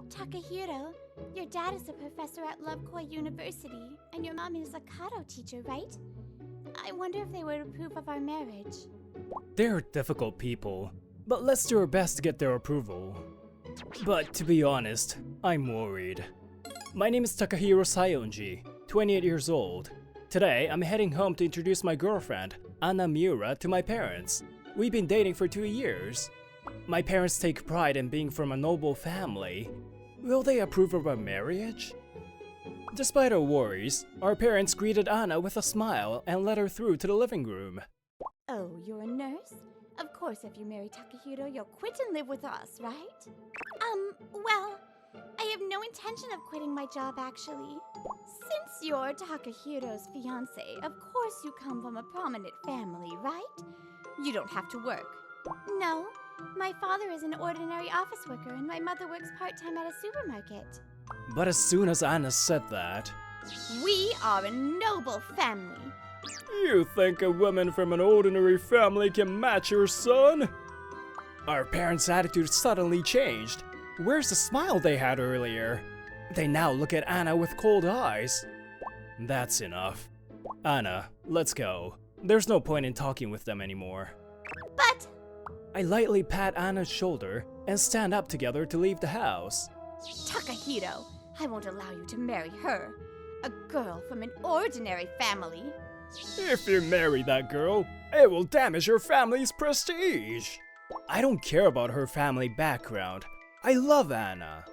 Takahiro, your dad is a professor at Lovekoi University, and your mom is a Kado teacher, right? I wonder if they would approve of our marriage. They're difficult people, but let's do our best to get their approval. But to be honest, I'm worried. My name is Takahiro Sayonji, 28 years old. Today, I'm heading home to introduce my girlfriend, Anna Miura, to my parents. We've been dating for 2 years. My parents take pride in being from a noble family. Will they approve of our marriage? Despite our worries, our parents greeted Anna with a smile and led her through to the living room. Oh, you're a nurse? Of course, if you marry Takahiro, you'll quit and live with us, right? Well, I have no intention of quitting my job, actually. Since you're Takahiro's fiancé, of course you come from a prominent family, right? You don't have to work. No, my father is an ordinary office worker and my mother works part-time at a supermarket. But as soon as Anna said that, We are a noble family. you think a woman from an ordinary family can match your son? Our parents' attitude suddenly changed. Where's the smile they had earlier? They now look at Anna with cold eyes. That's enough. Anna, let's go. There's no point in talking with them anymore. But I lightly pat Anna's shoulder and stand up together to leave the house. Takahiro, I won't allow you to marry her. A girl from an ordinary family. If you marry that girl, it will damage your family's prestige. I don't care about her family background. I love Anna.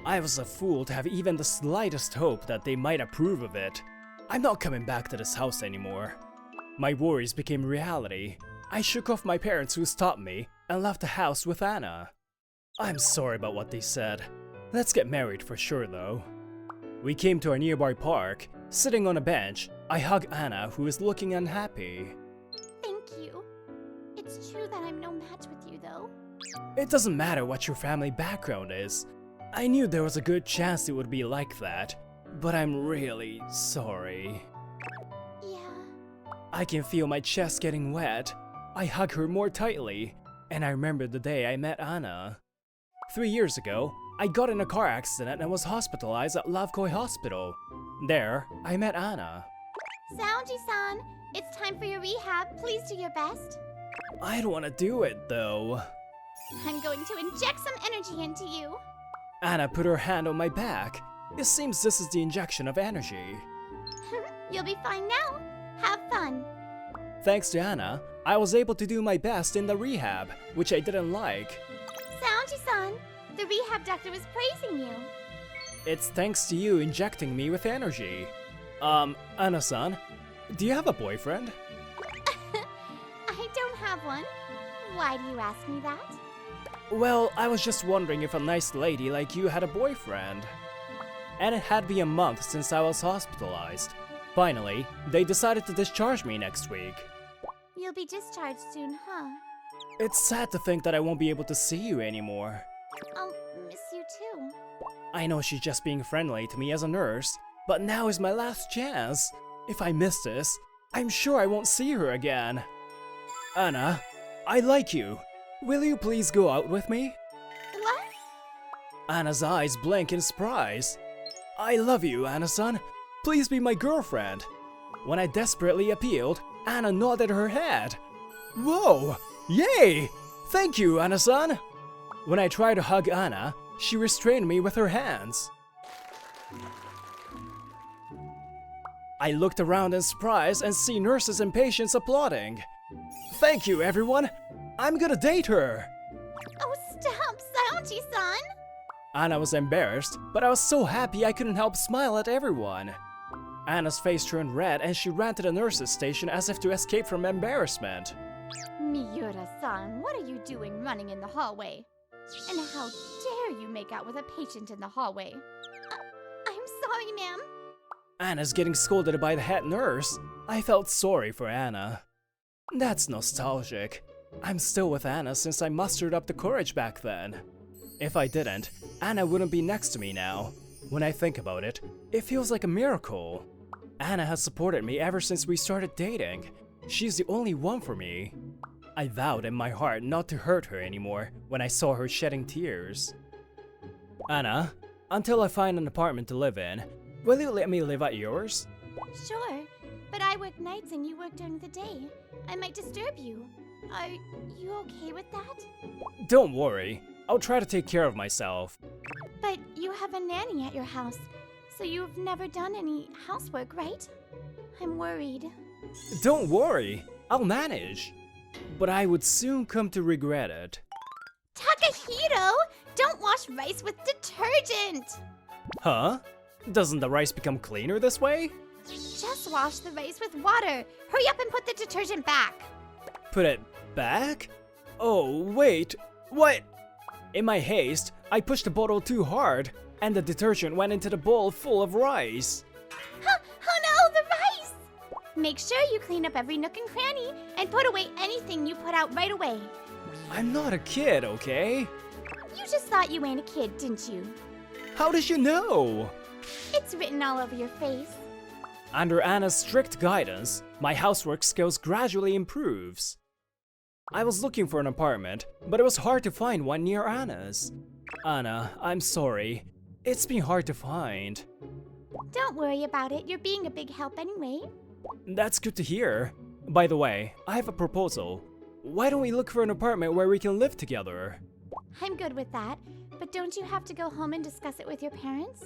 I was a fool to have even the slightest hope that they might approve of it. I'm not coming back to this house anymore. My worries became reality. I shook off my parents who stopped me and left the house with Anna. I'm sorry about what they said. Let's get married for sure though. We came to a nearby park. Sitting on a bench, I hug Anna, who is looking unhappy. Thank you. It's true that I'm no match with you, though. It doesn't matter what your family background is. I knew there was a good chance it would be like that, but I'm really sorry. Yeah. I can feel my chest getting wet. I hug her more tightly, and I remember the day I met Anna. 3 years ago, I got in a car accident and was hospitalized at Lovekoi Hospital. There, I met Anna. Saonji-san, it's time for your rehab. Please do your best. I don't want to do it though. I'm going to inject some energy into you. Anna put her hand on my back. It seems this is the injection of energy. You'll be fine now. Have fun. Thanks to Anna, I was able to do my best in the rehab, which I didn't like. Saonji-san, the rehab doctor was praising you. It's thanks to you injecting me with energy. Anna-san, do you have a boyfriend? I don't have one. Why do you ask me that? Well, I was just wondering if a nice lady like you had a boyfriend. And it had been a month since I was hospitalized. Finally, they decided to discharge me next week. You'll be discharged soon, huh? It's sad to think that I won't be able to see you anymore. I'll miss you too. I know she's just being friendly to me as a nurse, but now is my last chance. If I miss this, I'm sure I won't see her again. Anna, I like you. Will you please go out with me? What? Anna's eyes blink in surprise. I love you, Anna-san. Please be my girlfriend. When I desperately appealed, Anna nodded her head. Whoa! Yay! Thank you, Anna-san. When I tried to hug Anna, she restrained me with her hands. I looked around in surprise and see nurses and patients applauding. Thank you, everyone. I'm gonna date her. Oh, stop, Saonji-san. Anna was embarrassed, but I was so happy I couldn't help smile at everyone. Anna's face turned red and she ran to the nurse's station as if to escape from embarrassment. Miura-san, what are you doing running in the hallway? And how dare you make out with a patient in the hallway? I'm sorry, ma'am. Anna's getting scolded by the head nurse. I felt sorry for Anna. That's nostalgic. I'm still with Anna since I mustered up the courage back then. If I didn't, Anna wouldn't be next to me now. When I think about it, it feels like a miracle. Anna has supported me ever since we started dating. She's the only one for me. I vowed in my heart not to hurt her anymore when I saw her shedding tears. Anna, until I find an apartment to live in, will you let me live at yours? Sure, but I work nights and you work during the day. I might disturb you. Are you okay with that? Don't worry, I'll try to take care of myself. But you have a nanny at your house, so you've never done any housework, right? I'm worried. Don't worry, I'll manage. But I would soon come to regret it. Takahiro! Don't wash rice with detergent! Huh? Doesn't the rice become cleaner this way? Just wash the rice with water. Hurry up and put the detergent back. Put it back? Oh, wait, what? In my haste, I pushed the bottle too hard, and the detergent went into the bowl full of rice. Oh no, the rice! Make sure you clean up every nook and cranny and put away anything you put out right away. I'm not a kid, okay? You just thought you ain't a kid, didn't you? How did you know? It's written all over your face. Under Anna's strict guidance, my housework skills gradually improves. I was looking for an apartment, but it was hard to find one near Anna's. Anna, I'm sorry. It's been hard to find. Don't worry about it. You're being a big help anyway. That's good to hear. By the way, I have a proposal. Why don't we look for an apartment where we can live together? I'm good with that, but don't you have to go home and discuss it with your parents?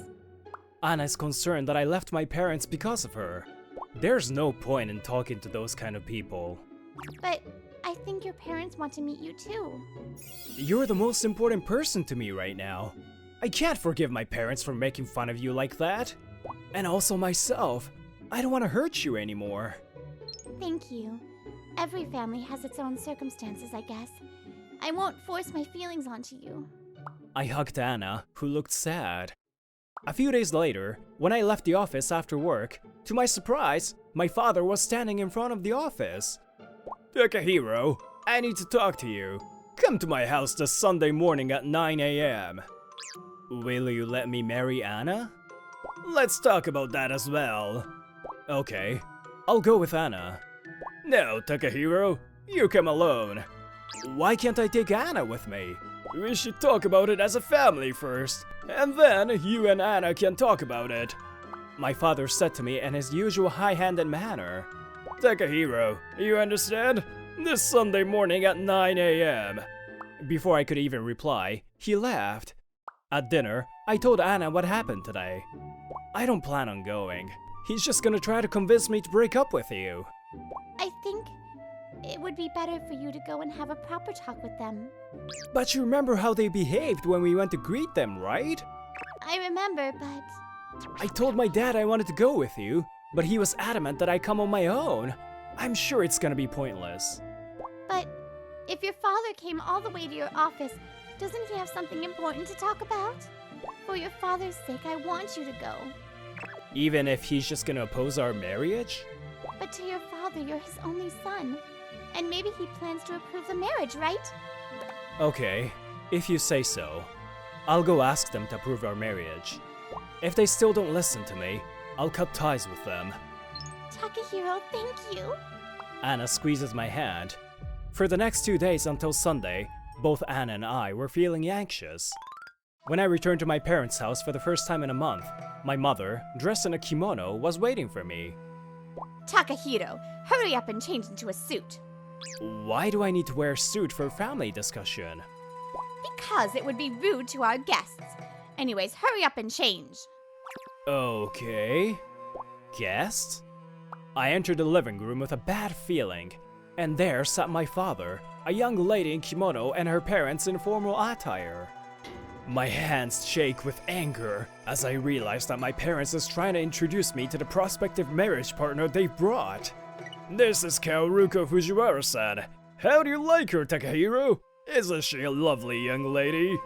Anna is concerned that I left my parents because of her. There's no point in talking to those kind of people. But I think your parents want to meet you too. You're the most important person to me right now. I can't forgive my parents for making fun of you like that. And also myself. I don't want to hurt you anymore. Thank you. Every family has its own circumstances, I guess. I won't force my feelings onto you. I hugged Anna, who looked sad. A few days later, when I left the office after work, to my surprise, my father was standing in front of the office. Takahiro, I need to talk to you. Come to my house this Sunday morning at 9 a.m. Will you let me marry Anna? Let's talk about that as well. Okay, I'll go with Anna. No, Takahiro, you come alone. Why can't I take Anna with me? We should talk about it as a family first, and then you and Anna can talk about it. My father said to me in his usual high-handed manner. Takahiro, you understand? This Sunday morning at 9 a.m. Before I could even reply, he laughed. At dinner, I told Anna what happened today. I don't plan on going. He's just gonna try to convince me to break up with you. I think it would be better for you to go and have a proper talk with them. But you remember how they behaved when we went to greet them, right? I remember, but... I told my dad I wanted to go with you, but he was adamant that I come on my own. I'm sure it's gonna be pointless. But if your father came all the way to your office, doesn't he have something important to talk about? For your father's sake, I want you to go. Even if he's just gonna oppose our marriage? But to your father, you're his only son. And maybe he plans to approve the marriage, right? Okay, if you say so. I'll go ask them to approve our marriage. If they still don't listen to me, I'll cut ties with them. Takahiro, thank you. Anna squeezes my hand. For the next 2 days until Sunday, both Anna and I were feeling anxious. When I returned to my parents' house for the first time in a month, my mother, dressed in a kimono, was waiting for me. Takahiro, hurry up and change into a suit. Why do I need to wear a suit for family discussion? Because it would be rude to our guests. Anyways, hurry up and change. Okay. Guests? I entered the living room with a bad feeling, and there sat my father, a young lady in kimono and her parents in formal attire. My hands shake with anger as I realize that my parents is trying to introduce me to the prospective marriage partner they brought. This is Kaoruko Fujiwara-san. How do you like her, Takahiro? Isn't she a lovely young lady?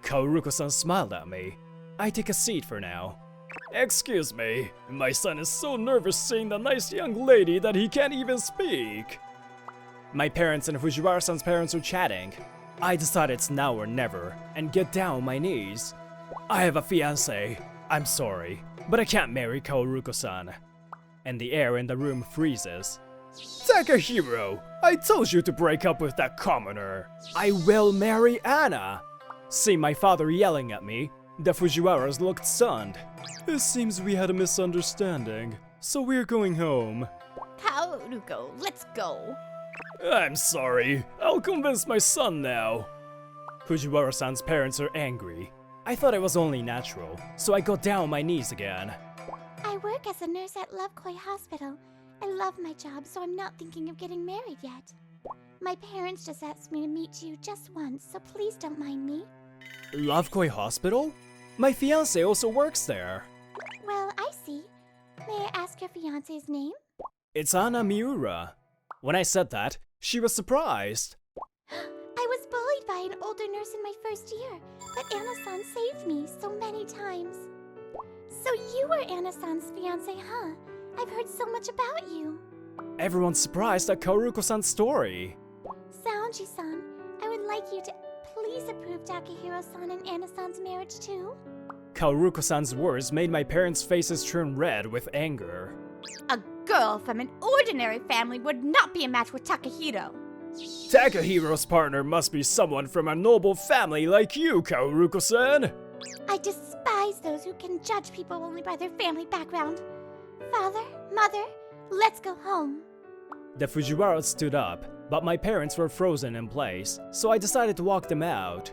Kaoruko-san smiled at me. I take a seat for now. Excuse me, my son is so nervous seeing the nice young lady that he can't even speak. My parents and Fujiwara-san's parents are chatting. I decide it's now or never, and get down on my knees. I have a fiancé. I'm sorry, but I can't marry Kaoruko-san. And the air in the room freezes. Takahiro, I told you to break up with that commoner. I will marry Anna. Seeing my father yelling at me, The Fujiwaras looked stunned. It seems we had a misunderstanding, so we're going home. Kaoruko, let's go. I'm sorry. I'll convince my son now. Fujiwara-san's parents are angry. I thought it was only natural, so I got down on my knees again. I work as a nurse at Lovekoi Hospital. I love my job, so I'm not thinking of getting married yet. My parents just asked me to meet you just once, so please don't mind me. Lovekoi Hospital? My fiancé also works there. Well, I see. May I ask your fiancé's name? It's Anna Miura. When I said that, she was surprised. I was bullied by an older nurse in my first year, but Anna-san saved me so many times. So you were Anna-san's fiancé, huh? I've heard so much about you. Everyone's surprised at Kaoruko-san's story. Saonji-san, I would like you to please approve Takahiro-san and Anna-san's marriage too. Kaoruko-san's words made my parents' faces turn red with anger. A girl from an ordinary family would not be a match with Takahiro. Takahiro's partner must be someone from a noble family like you, Kaoruko-san. I despise those who can judge people only by their family background. Father, mother, let's go home. The Fujiwaras stood up, but my parents were frozen in place, so I decided to walk them out.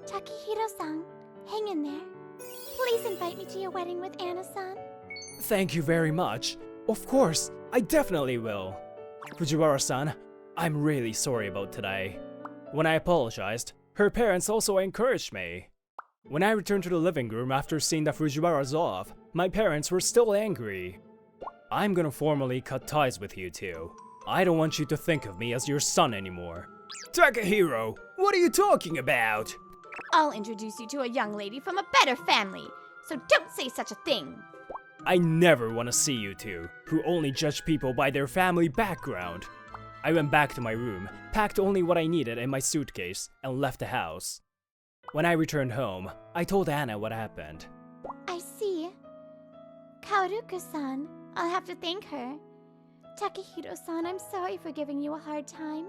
Takahiro-san, hang in there. Please invite me to your wedding with Anna-san. Thank you very much. Of course, I definitely will. Fujiwara-san, I'm really sorry about today. When I apologized, her parents also encouraged me. When I returned to the living room after seeing the Fujiwaras off, my parents were still angry. I'm gonna formally cut ties with you two. I don't want you to think of me as your son anymore. Takahiro, what are you talking about? I'll introduce you to a young lady from a better family, so don't say such a thing. I never want to see you two, who only judge people by their family background. I went back to my room, packed only what I needed in my suitcase, and left the house. When I returned home, I told Anna what happened. I see. Kaoruko-san, I'll have to thank her. Takahiro-san, I'm sorry for giving you a hard time.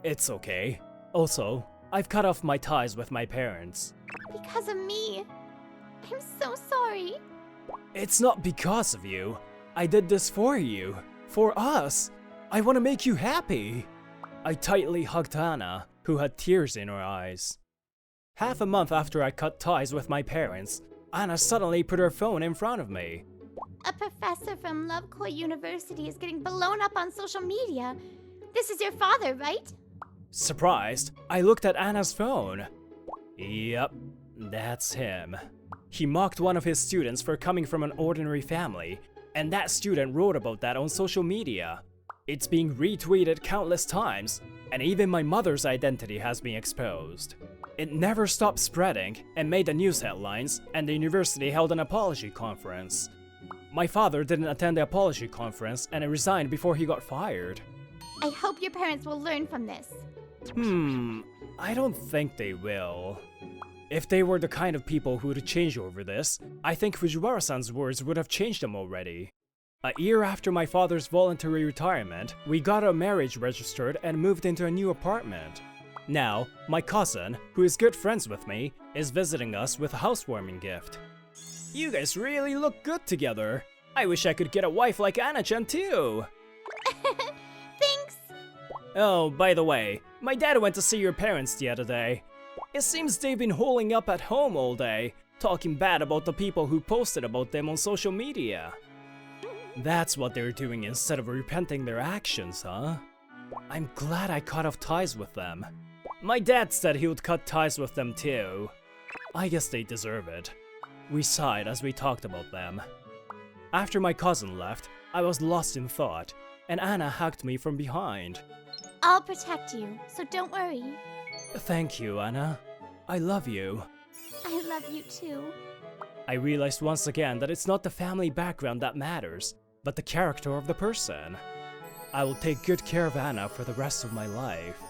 It's okay. Also, I've cut off my ties with my parents. Because of me. I'm so sorry. It's not because of you. I did this for you. For us. I want to make you happy. I tightly hugged Anna, who had tears in her eyes. Half a month after I cut ties with my parents, Anna suddenly put her phone in front of me. A professor from Lovekoi University is getting blown up on social media. This is your father, right? Surprised, I looked at Anna's phone. Yep, that's him. He mocked one of his students for coming from an ordinary family, and that student wrote about that on social media. It's being retweeted countless times, and even my mother's identity has been exposed. It never stopped spreading and made the news headlines, and the university held an apology conference. My father didn't attend the apology conference and resigned before he got fired. I hope your parents will learn from this. I don't think they will. If they were the kind of people who would change over this, I think Fujiwara-san's words would have changed them already. A year after my father's voluntary retirement, we got our marriage registered and moved into a new apartment. Now, my cousin, who is good friends with me, is visiting us with a housewarming gift. You guys really look good together. I wish I could get a wife like Anna-chan too. Thanks. Oh, by the way, my dad went to see your parents the other day. It seems they've been holing up at home all day, talking bad about the people who posted about them on social media. That's what they're doing instead of repenting their actions, huh? I'm glad I cut off ties with them. My dad said he would cut ties with them too. I guess they deserve it. We sighed as we talked about them. After my cousin left, I was lost in thought, and Anna hugged me from behind. I'll protect you, so don't worry. Thank you, Anna. I love you. I love you too. I realized once again that it's not the family background that matters, but the character of the person. I will take good care of Anna for the rest of my life.